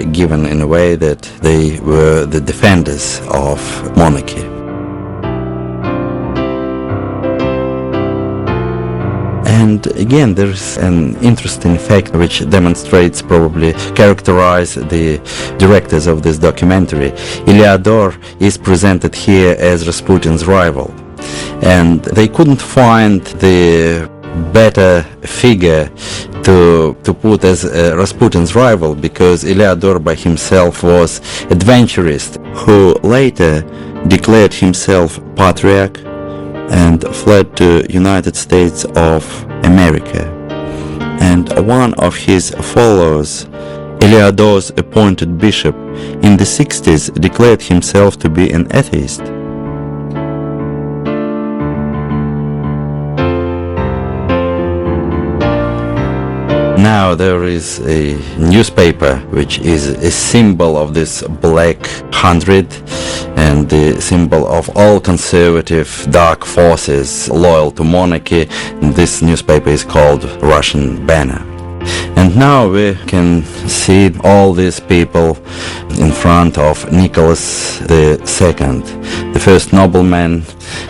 are given in a way that they were the defenders of monarchy. And again, there's an interesting fact which demonstrates, probably characterize the directors of this documentary. Eleodor is presented here as Rasputin's rival, and they couldn't find the better figure to put as Rasputin's rival, because Eleodor by himself was adventurist who later declared himself patriarch and fled to United States of America. And one of his followers, Eleodor's appointed bishop, in the 60s declared himself to be an atheist. Now there is a newspaper which is a symbol of this Black 100 and the symbol of all conservative dark forces loyal to monarchy. This newspaper is called Russian Banner. And now we can see all these people in front of Nicholas II, the first nobleman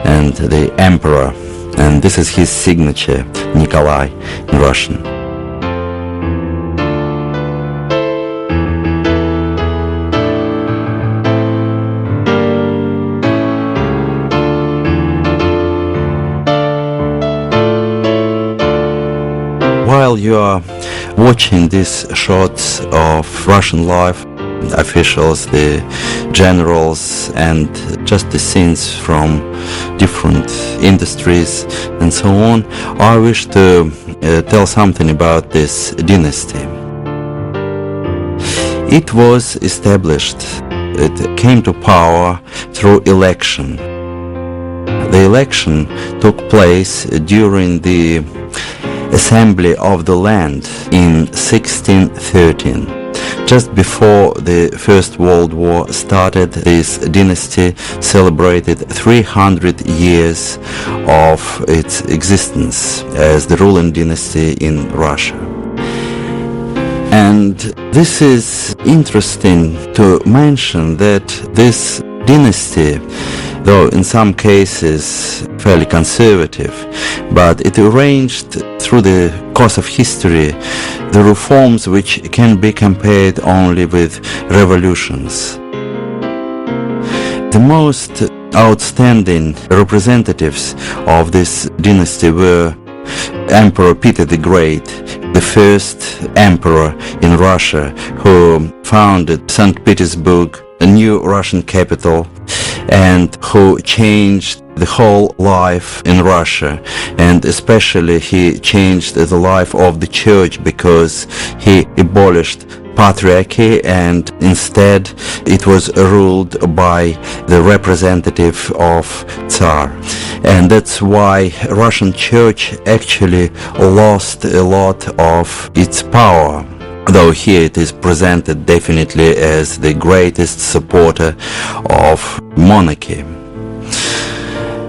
and the emperor. And this is his signature, Nikolai, in Russian. While you are watching these shots of Russian life, officials, the generals, and just the scenes from different industries and so on, I wish to tell something about this dynasty. It was established, it came to power through election. The election took place during the Assembly of the Land in 1613. Just before the First World War started, this dynasty celebrated 300 years of its existence as the ruling dynasty in Russia. And this is interesting to mention that this dynasty, though in some cases fairly conservative, but it arranged through the course of history the reforms which can be compared only with revolutions. The most outstanding representatives of this dynasty were Emperor Peter the Great, the first emperor in Russia, who founded St. Petersburg, a new Russian capital, and who changed the whole life in Russia, and especially he changed the life of the church because he abolished patriarchy and instead it was ruled by the representative of Tsar. And that's why Russian church actually lost a lot of its power, though here it is presented definitely as the greatest supporter of monarchy.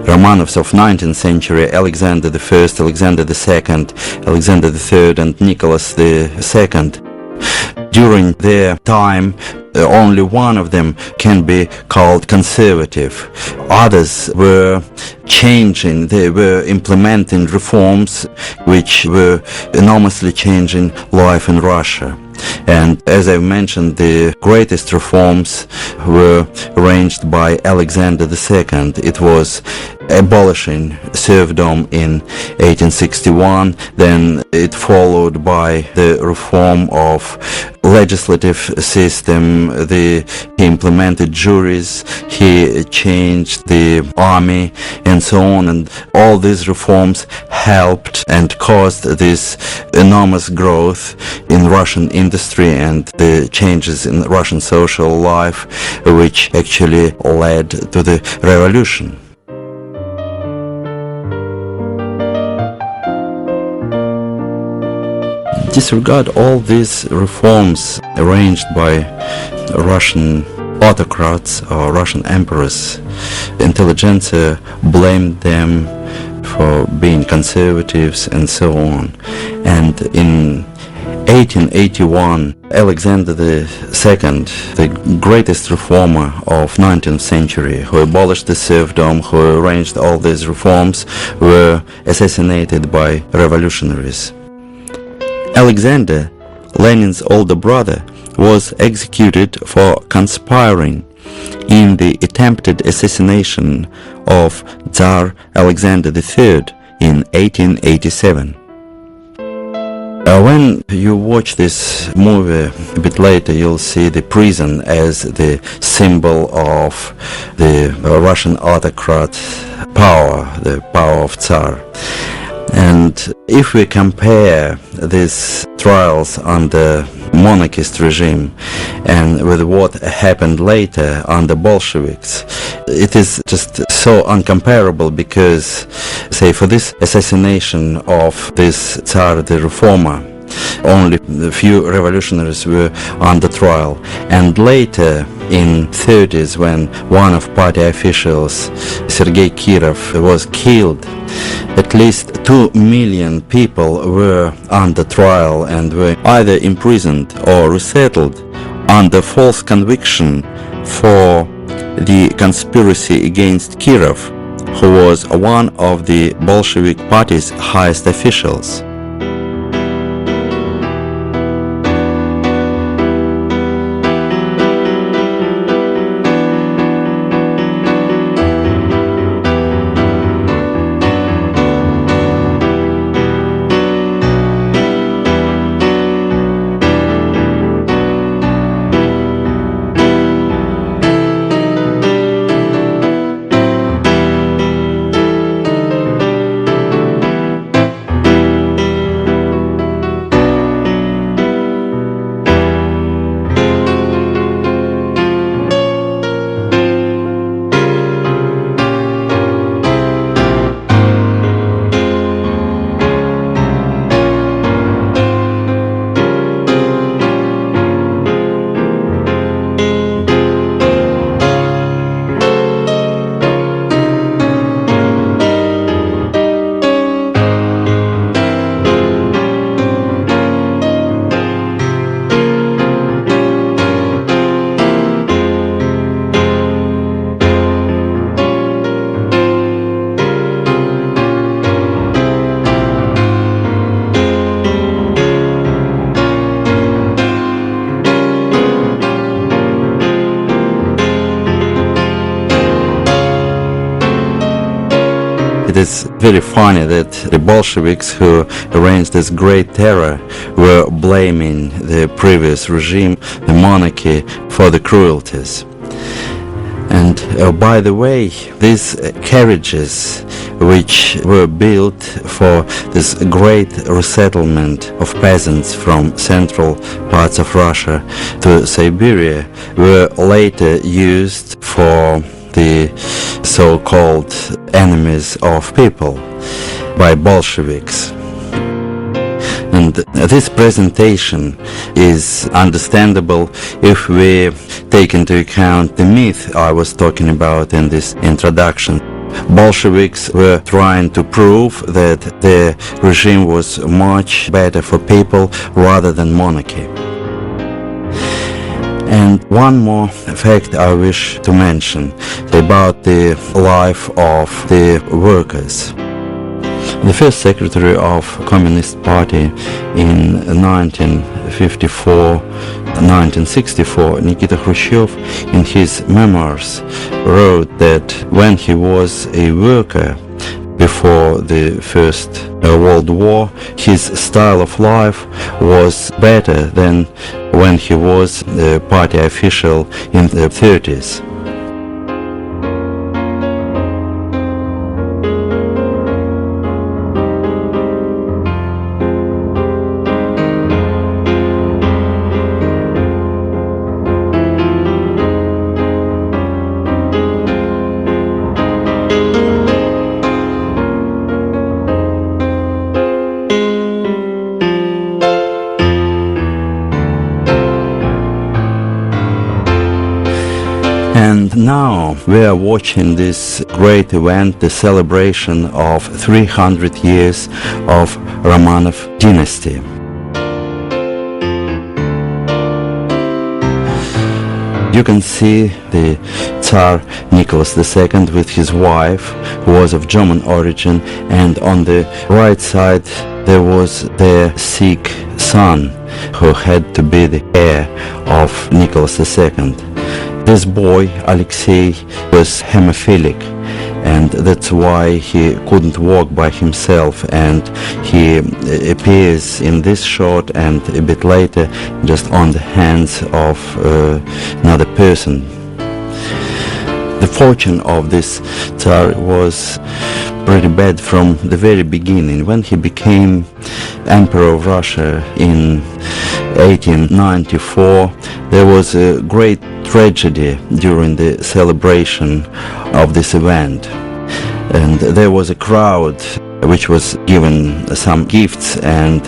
Romanovs of 19th century, Alexander I, Alexander II, Alexander III and Nicholas II, during their time only one of them can be called conservative. Others were changing, they were implementing reforms which were enormously changing life in Russia. And as I mentioned, the greatest reforms were arranged by Alexander II. It was abolishing serfdom in 1861, then it followed by the reform of legislative system, he implemented juries, he changed the army and so on, and all these reforms helped and caused this enormous growth in Russian industry and the changes in Russian social life, which actually led to the revolution. Disregard all these reforms arranged by Russian autocrats or Russian emperors. Intelligentsia blamed them for being conservatives and so on. And in 1881, Alexander II, the greatest reformer of 19th century, who abolished the serfdom, who arranged all these reforms, were assassinated by revolutionaries. Alexander, Lenin's older brother, was executed for conspiring in the attempted assassination of Tsar Alexander III in 1887. When you watch this movie a bit later, you'll see the prison as the symbol of the Russian autocrat power, the power of Tsar. And if we compare these trials under monarchist regime and with what happened later under Bolsheviks, it is just so uncomparable, because, say, for this assassination of this Tsar the reformer, only a few revolutionaries were under trial, and later in 30s, when one of party officials, Sergei Kirov, was killed, at least 2 million people were under trial and were either imprisoned or resettled under false conviction for the conspiracy against Kirov, who was one of the Bolshevik party's highest officials. It is very funny that the Bolsheviks who arranged this great terror were blaming the previous regime, the monarchy, for the cruelties. And by the way, these carriages which were built for this great resettlement of peasants from central parts of Russia to Siberia were later used for the so-called enemies of people by Bolsheviks. And this presentation is understandable if we take into account the myth I was talking about in this introduction. Bolsheviks were trying to prove that the regime was much better for people rather than monarchy. And one more fact I wish to mention about the life of the workers. The first secretary of Communist Party in 1954-1964, Nikita Khrushchev, in his memoirs wrote that when he was a worker before the First World War, his style of life was better than when he was a party official in the 30s. And now we are watching this great event, the celebration of 300 years of Romanov dynasty. you can see the Tsar Nicholas II with his wife, who was of German origin, and on the right side there was their sick son, who had to be the heir of Nicholas II. This boy, Alexei, was hemophilic, and that's why he couldn't walk by himself, and he appears in this shot and a bit later just on the hands of another person. The fortune of this Tsar was pretty bad from the very beginning. When he became Emperor of Russia in 1894, there was a great tragedy during the celebration of this event, and there was a crowd which was given some gifts, and